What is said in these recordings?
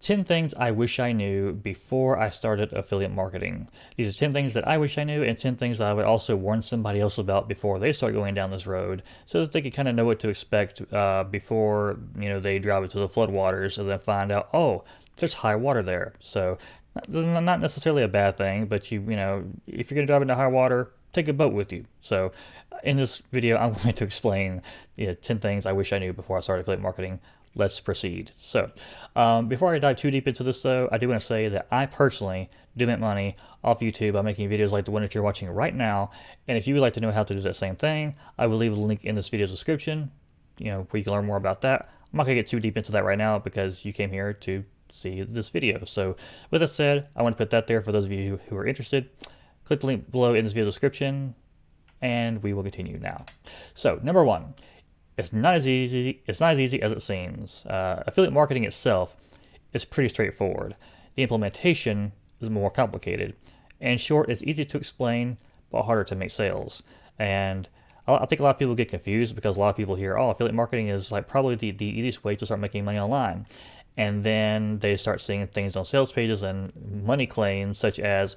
10 things I wish I knew before I started affiliate marketing. These are 10 things that I wish I knew and 10 things I would also warn somebody else about before they start going down this road so that they can kind of know what to expect before, they drive into the floodwaters and then find out, oh, there's high water there. So not necessarily a bad thing, but if you're going to drive into high water, take a boat with you. So in this video, I'm going to explain 10 things I wish I knew before I started affiliate marketing. Let's proceed. So before I dive too deep into this though, I do want to say that I personally do make money off YouTube by making videos like the one that you're watching right now. And if you would like to know how to do that same thing, I will leave a link in this video's description, where you can learn more about that. I'm not going to get too deep into that right now because you came here to see this video. So with that said, I want to put that there for those of you who are interested. Click the link below in this video description and we will continue now. So number one, it's not as easy as it seems. Affiliate marketing itself is pretty straightforward. The implementation is more complicated. In short, it's easy to explain, but harder to make sales. And I think a lot of people get confused because a lot of people hear, oh, affiliate marketing is like probably the easiest way to start making money online. And then they start seeing things on sales pages and money claims such as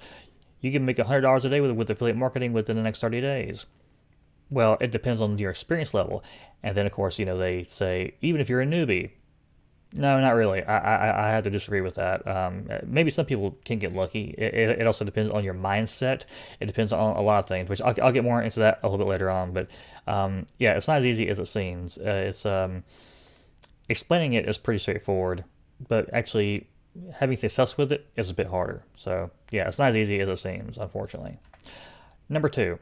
you can make $100 a day with affiliate marketing within the next 30 days. Well, it depends on your experience level. And then, of course, they say, even if you're a newbie. No, not really. I had to disagree with that. Maybe some people can get lucky. It also depends on your mindset. It depends on a lot of things, which I'll get more into that a little bit later on. But yeah, it's not as easy as it seems. Explaining it is pretty straightforward, but actually having success with it is a bit harder. So yeah, it's not as easy as it seems, unfortunately. Number two.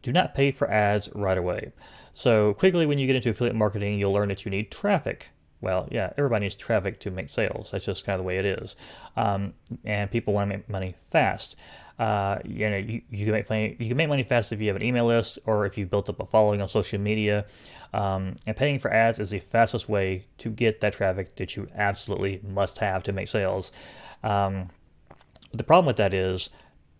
Do not pay for ads right away. So quickly when you get into affiliate marketing, you'll learn that you need traffic. Well, yeah, everybody needs traffic to make sales. That's just kind of the way it is. And people want to make money fast. You can make money fast if you have an email list or if you've built up a following on social media. And paying for ads is the fastest way to get that traffic that you absolutely must have to make sales. But the problem with that is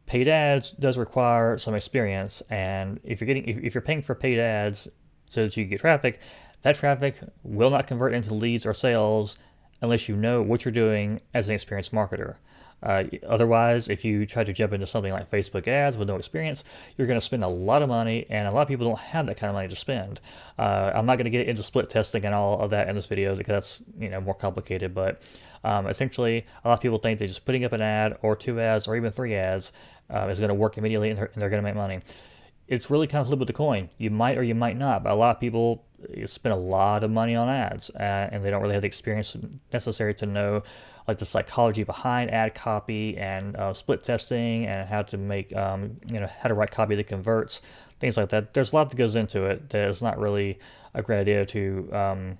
paid ads does require some experience, and if you're paying for paid ads so that you get traffic, that traffic will not convert into leads or sales unless you know what you're doing as an experienced marketer. Otherwise, if you try to jump into something like Facebook ads with no experience, you're going to spend a lot of money, and a lot of people don't have that kind of money to spend. I'm not going to get into split testing and all of that in this video because that's more complicated. But essentially, a lot of people think that just putting up an ad or 2 ads or even 3 ads is going to work immediately and they're going to make money. It's really kind of flip with the coin. You might or you might not, but a lot of people spend a lot of money on ads and they don't really have the experience necessary to know like the psychology behind ad copy and split testing and how to make, how to write copy that converts, things like that. There's a lot that goes into it that is not really a great idea to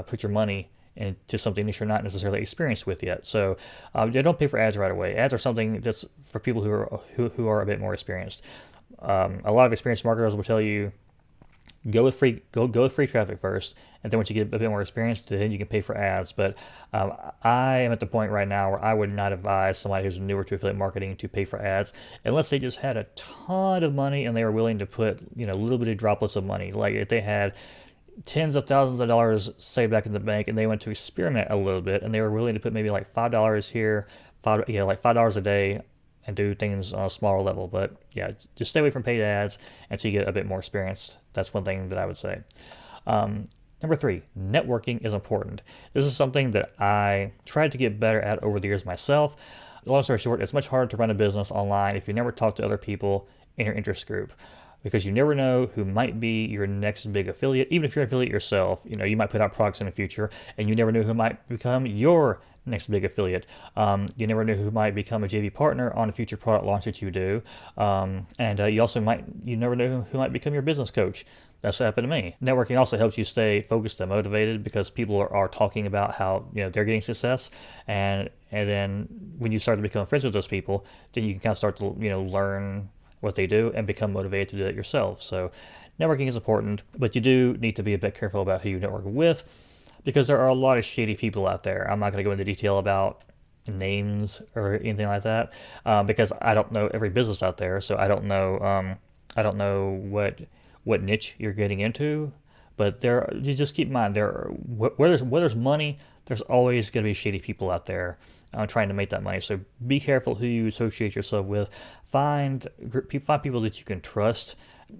put your money into something that you're not necessarily experienced with yet. So don't pay for ads right away. Ads are something that's for people who are a bit more experienced. A lot of experienced marketers will tell you go with free traffic first, and then once you get a bit more experience, then you can pay for ads. But I am at the point right now where I would not advise somebody who's newer to affiliate marketing to pay for ads unless they just had a ton of money and they were willing to put little bitty droplets of money. Like if they had tens of thousands of dollars saved back in the bank and they went to experiment a little bit and they were willing to put maybe like $5 here, like $5 a day, and do things on a smaller level. But yeah, just stay away from paid ads until you get a bit more experience. That's one thing that I would say. Number 3, networking is important. This is something that I tried to get better at over the years myself. Long story short, it's much harder to run a business online if you never talk to other people in your interest group, because you never know who might be your next big affiliate. Even if you're an affiliate yourself, you might put out products in the future and you never know who might become your next big affiliate. You never know who might become a JV partner on a future product launch that you do. And you never know who might become your business coach. That's what happened to me. Networking also helps you stay focused and motivated because people are talking about how they're getting success, and then when you start to become friends with those people, then you can kind of start to learn what they do and become motivated to do it yourself. So networking is important, but you do need to be a bit careful about who you network with because there are a lot of shady people out there. I'm not going to go into detail about names or anything like that because I don't know every business out there, so I don't know what niche you're getting into. But you just keep in mind, where there's money, there's always going to be shady people out there trying to make that money. So be careful who you associate yourself with. Find people that you can trust.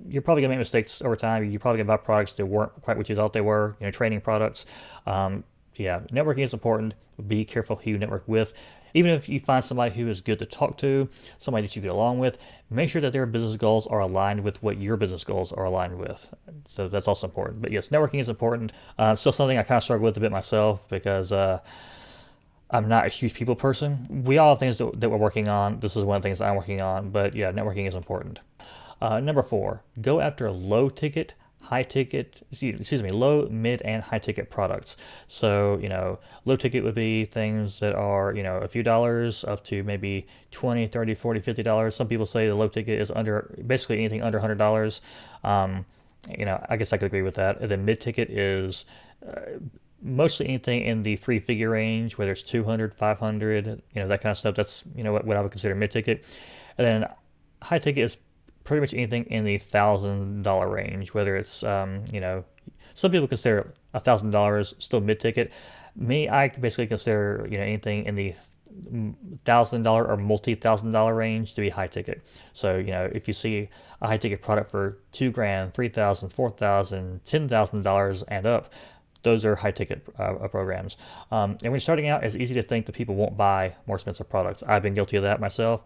You're probably gonna make mistakes over time. You're probably gonna buy products that weren't quite what you thought they were. Training products. Yeah, networking is important. Be careful who you network with. Even if you find somebody who is good to talk to, somebody that you get along with, make sure that their business goals are aligned with what your business goals are aligned with. So that's also important. But yes, networking is important. Still something I kind of struggle with a bit myself because I'm not a huge people person. We all have things that we're working on. This is one of the things I'm working on. But yeah, networking is important. Number 4, go after low, mid, and high ticket products. So, low ticket would be things that are, a few dollars up to maybe $20, $30, $40, $50. Some people say the low ticket is basically anything under $100. I guess I could agree with that. And then mid ticket is mostly anything in the 3-figure range, whether it's 200, 500, that kind of stuff. That's, what I would consider mid ticket. And then high ticket is pretty much anything in the $1,000 range, whether it's, some people consider $1,000 still mid-ticket. Me, I basically consider, anything in the $1,000 or multi-$1,000 range to be high ticket. So, if you see a high ticket product for $2,000, $3,000, $4,000, $10,000 and up, those are high ticket programs. And when you're starting out, it's easy to think that people won't buy more expensive products. I've been guilty of that myself.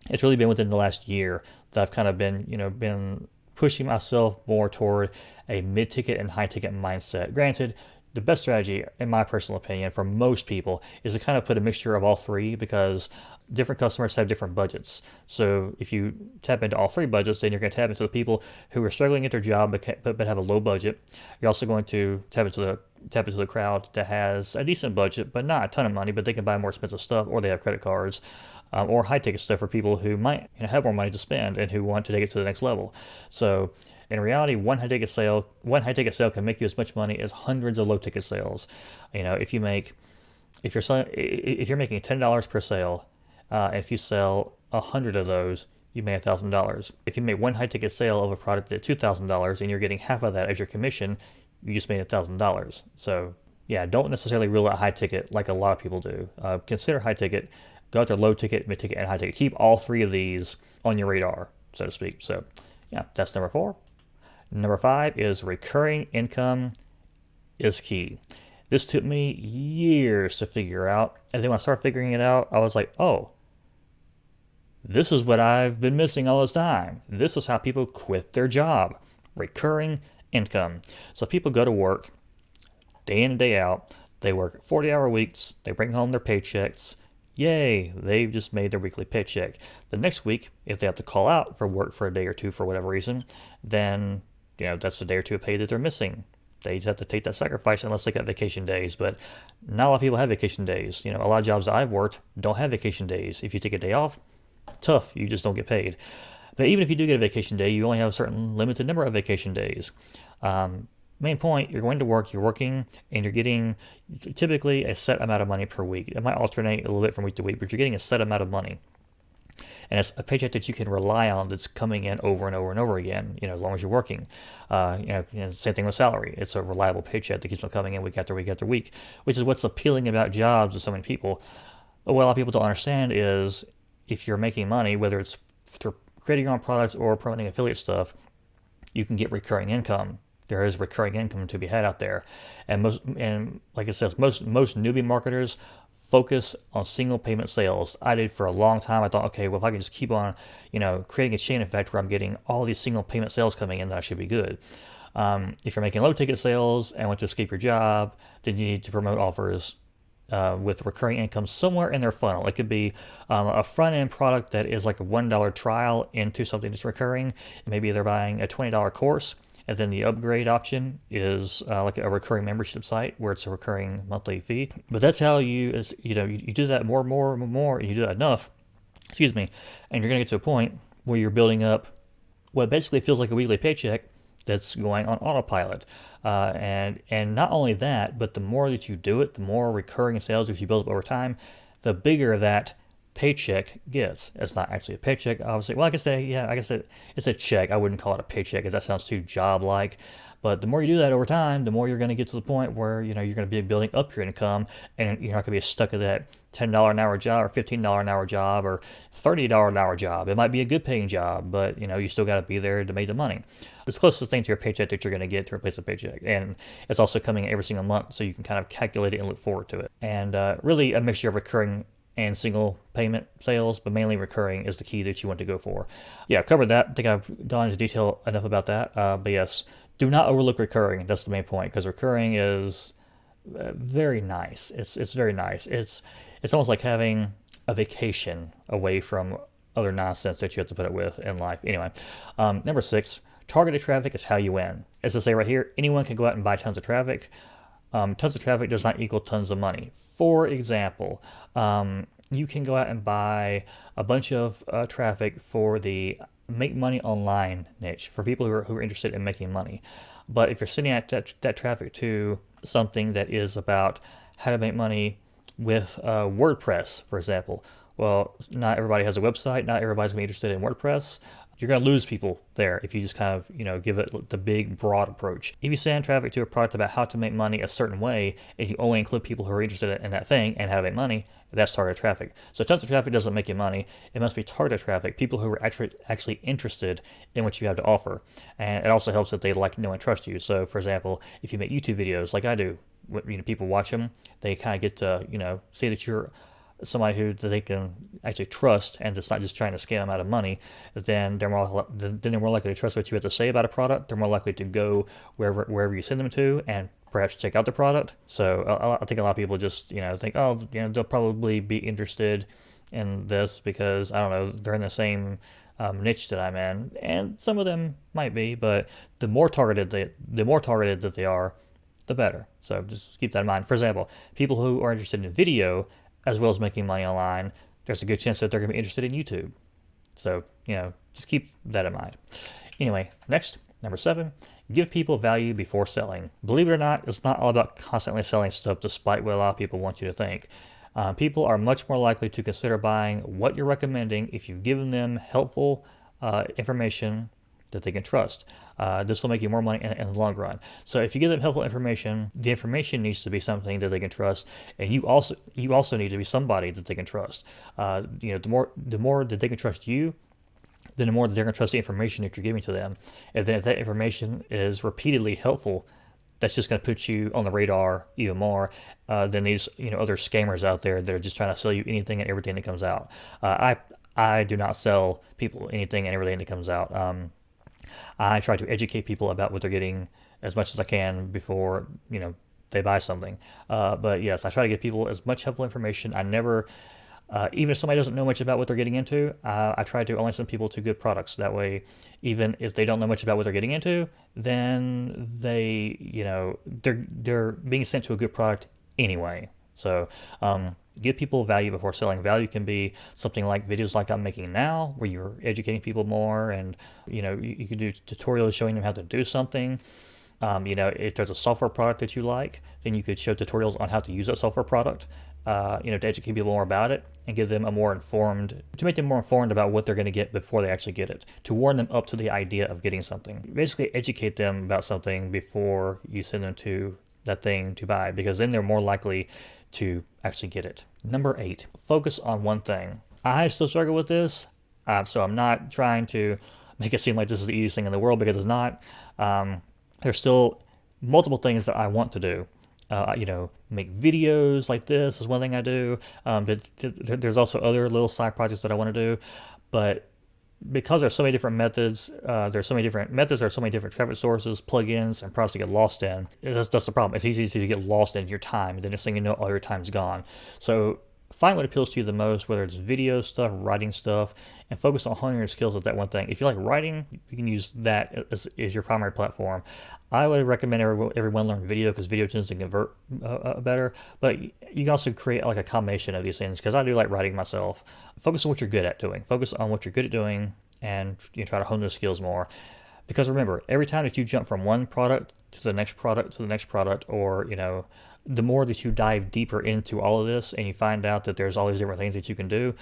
It's really been within the last year that I've kind of been pushing myself more toward a mid-ticket and high-ticket mindset. Granted, the best strategy, in my personal opinion, for most people is to kind of put a mixture of all three because different customers have different budgets. So if you tap into all three budgets, then you're going to tap into the people who are struggling at their job but have a low budget. You're also going to tap into the crowd that has a decent budget but not a ton of money, but they can buy more expensive stuff or they have credit cards. Or high ticket stuff for people who might have more money to spend and who want to take it to the next level. So in reality, one high ticket sale can make you as much money as hundreds of low ticket sales. If you're making $10 per sale, and if you sell 100 of those, you make $1,000. If you make one high ticket sale of a product at $2,000 and you're getting half of that as your commission, you just made $1,000. So yeah, don't necessarily rule out high ticket like a lot of people do. Consider high ticket. Go after low ticket, mid ticket, and high ticket. Keep all three of these on your radar, so to speak. So, yeah, that's number 4. Number 5 is recurring income is key. This took me years to figure out. And then when I started figuring it out, I was like, oh, this is what I've been missing all this time. This is how people quit their job. Recurring income. So people go to work day in and day out. They work 40-hour weeks. They bring home their paychecks. Yay, they've just made their weekly paycheck. The next week, if they have to call out for work for a day or two for whatever reason, then, that's a day or two of pay that they're missing. They just have to take that sacrifice unless they got vacation days. But not a lot of people have vacation days. A lot of jobs that I've worked don't have vacation days. If you take a day off, tough, you just don't get paid. But even if you do get a vacation day, you only have a certain limited number of vacation days. Main point, you're going to work, you're working, and you're getting typically a set amount of money per week. It might alternate a little bit from week to week, but you're getting a set amount of money. And it's a paycheck that you can rely on that's coming in over and over and over again, as long as you're working. Same thing with salary. It's a reliable paycheck that keeps on coming in week after week after week, which is what's appealing about jobs to so many people. What a lot of people don't understand is if you're making money, whether it's through creating your own products or promoting affiliate stuff, you can get recurring income. There is recurring income to be had out there, and like it says, most newbie marketers focus on single payment sales. I did for a long time. I thought, okay, well, if I can just keep on, creating a chain effect where I'm getting all these single payment sales coming in, then I should be good. If you're making low ticket sales and want to escape your job, then you need to promote offers with recurring income somewhere in their funnel. It could be a front end product that is like a $1 trial into something that's recurring. Maybe they're buying a $20 course. And then the upgrade option is like a recurring membership site where it's a recurring monthly fee. But that's how you do that more, and you do that enough, and you're going to get to a point where you're building up what basically feels like a weekly paycheck that's going on autopilot. And not only that, but the more that you do it, the more recurring sales that you build up over time, the bigger that paycheck gets. It's not actually a paycheck, obviously. Well, I guess it's a check. I wouldn't call it a paycheck because that sounds too job-like. But the more you do that over time, the more you're going to get to the point where you're going to be building up your income, and you're not going to be stuck at that $10 an hour job or $15 an hour job or $30 an hour job. It might be a good paying job, but you still got to be there to make the money. It's the closest thing to your paycheck that you're going to get to replace a paycheck, and it's also coming every single month, so you can kind of calculate it and look forward to it. And really, a mixture of recurring and single payment sales, but mainly recurring is the key that you want to go for. Yeah, I've covered that. I think I've gone into detail enough about that. But yes, do not overlook recurring. That's the main point, because recurring is very nice. It's very nice. It's almost like having a vacation away from other nonsense that you have to put up with in life. Anyway, number 6, targeted traffic is how you win. As I say right here, anyone can go out and buy tons of traffic. Tons of traffic does not equal tons of money. For example, you can go out and buy a bunch of traffic for the make money online niche, for people who are interested in making money. But if you're sending out that traffic to something that is about how to make money with WordPress, for example, well, not everybody has a website. Not everybody's going to be interested in WordPress. You're going to lose people there if you just kind of, give it the big, broad approach. If you send traffic to a product about how to make money a certain way, and you only include people who are interested in that thing and how to make money, that's targeted traffic. So tons of traffic doesn't make you money. It must be targeted traffic, people who are actually interested in what you have to offer. And it also helps that they like, know, and trust you. So, for example, if you make YouTube videos like I do, people watch them, they kind of get to, see that you're somebody who they can actually trust, and it's not just trying to scam them out of money, then they're more likely to trust what you have to say about a product. They're more likely to go wherever you send them to and perhaps check out the product. So I think a lot of people just think, they'll probably be interested in this because, I don't know, they're in the same niche that I'm in, and some of them might be, but the more targeted that they are, the better. So just keep that in mind. For example, people who are interested in video as well as making money online, there's a good chance that they're going to be interested in YouTube. So, just keep that in mind. Anyway, next, number 7, give people value before selling. Believe it or not, it's not all about constantly selling stuff, despite what a lot of people want you to think. People are much more likely to consider buying what you're recommending if you've given them helpful information that they can trust. This will make you more money in the long run. So if you give them helpful information, the information needs to be something that they can trust, and you also need to be somebody that they can trust. The more that they can trust you, then the more that they're going to trust the information that you're giving to them. And then if that information is repeatedly helpful, that's just going to put you on the radar even more than these other scammers out there that are just trying to sell you anything and everything that comes out. I do not sell people anything and everything that comes out. I try to educate people about what they're getting as much as I can before they buy something. But yes, I try to give people as much helpful information. I never, even if somebody doesn't know much about what they're getting into, I try to only send people to good products. That way, even if they don't know much about what they're getting into, then they're being sent to a good product anyway. So give people value before selling. Value can be something like videos like I'm making now, where you're educating people more, and you can do tutorials showing them how to do something. If there's a software product that you like, then you could show tutorials on how to use that software product. To educate people more about it and give them to make them more informed about what they're going to get before they actually get it, to warm them up to the idea of getting something. Basically, educate them about something before you send them to that thing to buy, because then they're more likely to actually get it. Number 8, focus on one thing. I still struggle with this, so I'm not trying to make it seem like this is the easiest thing in the world, because it's not. There's still multiple things that I want to do. Make videos like this is one thing I do, but there's also other little side projects that I want to do. But because there's so many different methods, there's so many different traffic sources, plugins, and products to get lost in. That's the problem. It's easy to get lost in your time, and then next thing you know, all your time's gone. So find what appeals to you the most, whether it's video stuff, writing stuff, and focus on honing your skills at that one thing. If you like writing, you can use that as your primary platform. I would recommend everyone learn video, because video tends to convert better, but you can also create like a combination of these things, because I do like writing myself. Focus on what you're good at doing. Focus on what you're good at doing, and try to hone those skills more. Because remember, every time that you jump from one product to the next product to the next product, or the more that you dive deeper into all of this and you find out that there's all these different things that you can do,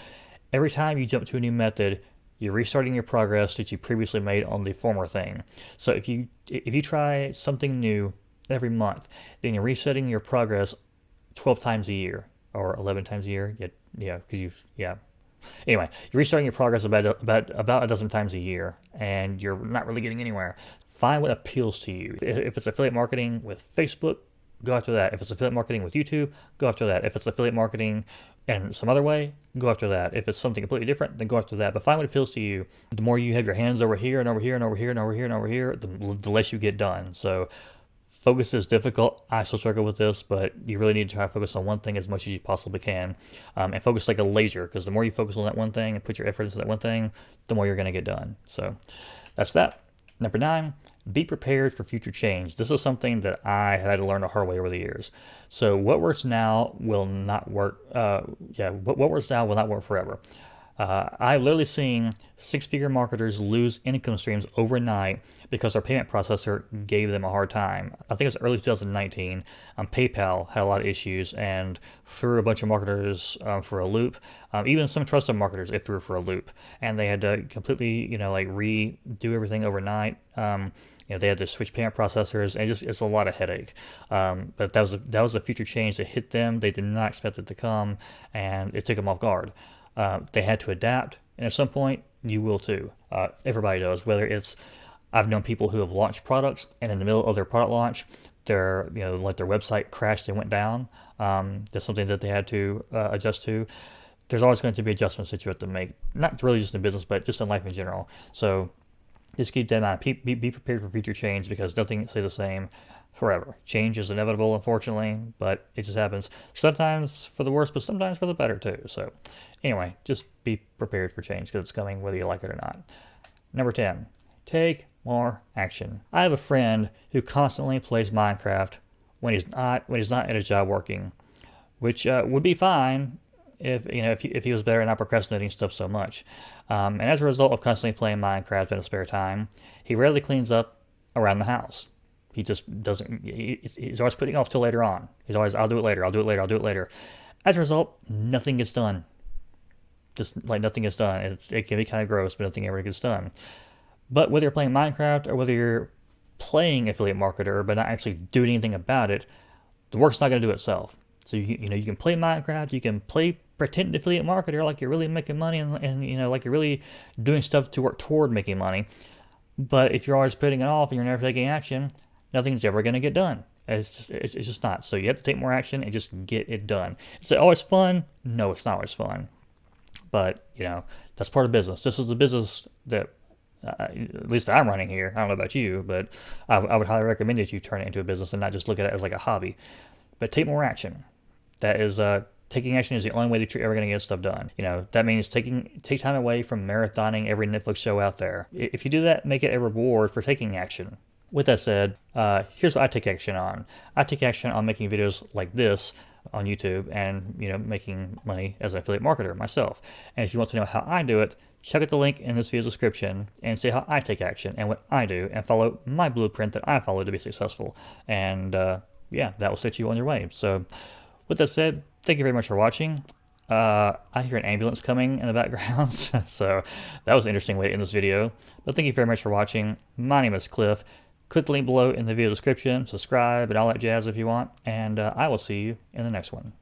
every time you jump to a new method, you're restarting your progress that you previously made on the former thing. So if you try something new every month, then you're resetting your progress 12 times a year or 11 times a year. Anyway, you're restarting your progress about a dozen times a year, and you're not really getting anywhere. Find what appeals to you. If it's affiliate marketing with Facebook, go after that. If it's affiliate marketing with YouTube, go after that. If it's affiliate marketing in some other way, go after that. If it's something completely different, then go after that. But find what appeals to you. The more you have your hands over here and over here and over here and over here and over here, the less you get done. So focus is difficult. I still struggle with this, but you really need to try to focus on one thing as much as you possibly can, and focus like a laser, because the more you focus on that one thing and put your effort into that one thing, the more you're going to get done. So that's that. Number 9, be prepared for future change. This is something that I have had to learn the hard way over the years. So what works now will not work. What works now will not work forever. I've literally seen 6-figure marketers lose income streams overnight because their payment processor gave them a hard time. I think it was early 2019. PayPal had a lot of issues and threw a bunch of marketers for a loop. Even some trusted marketers it threw for a loop, and they had to completely, redo everything overnight. They had to switch payment processors, and it's a lot of headache. But that was a future change that hit them. They did not expect it to come, and it took them off guard. They had to adapt, and at some point, you will too. Everybody does. Whether it's, I've known people who have launched products, and in the middle of their product launch, their website crashed and went down. That's something that they had to adjust to. There's always going to be adjustments that you have to make, not really just in business, but just in life in general. So just keep that in mind. Be prepared for future change, because nothing stays the same forever. Change is inevitable, unfortunately, but it just happens. Sometimes for the worse, but sometimes for the better too. So anyway, just be prepared for change, because it's coming whether you like it or not. Number 10, take more action. I have a friend who constantly plays Minecraft when he's not at his job working, which would be fine if he was better at not procrastinating stuff so much. And as a result of constantly playing Minecraft in his spare time, he rarely cleans up around the house. He just doesn't. He's always putting it off till later on. He's always, I'll do it later. As a result, nothing gets done. Just like nothing gets done. It can be kind of gross, but nothing ever gets done. But whether you're playing Minecraft or whether you're playing Affiliate Marketer but not actually doing anything about it, the work's not going to do itself. So you can play Minecraft, you can play pretend Affiliate Marketer like you're really making money and like you're really doing stuff to work toward making money. But if you're always putting it off and you're never taking action, nothing's ever going to get done. It's just not. So you have to take more action and just get it done. Is it always fun? No, it's not always fun. But, that's part of business. This is the business that, at least I'm running here. I don't know about you, but I would highly recommend that you turn it into a business and not just look at it as like a hobby. But take more action. That is, taking action is the only way that you're ever going to get stuff done. That means take time away from marathoning every Netflix show out there. If you do that, make it a reward for taking action. With that said, here's what I take action on. I take action on making videos like this on YouTube and, making money as an affiliate marketer myself. And if you want to know how I do it, check out the link in this video's description and see how I take action and what I do and follow my blueprint that I follow to be successful. And that will set you on your way. So with that said, thank you very much for watching. I hear an ambulance coming in the background, so that was an interesting way to end this video. But thank you very much for watching. My name is Cliff. Click the link below in the video description, subscribe, and all that jazz if you want, and I will see you in the next one.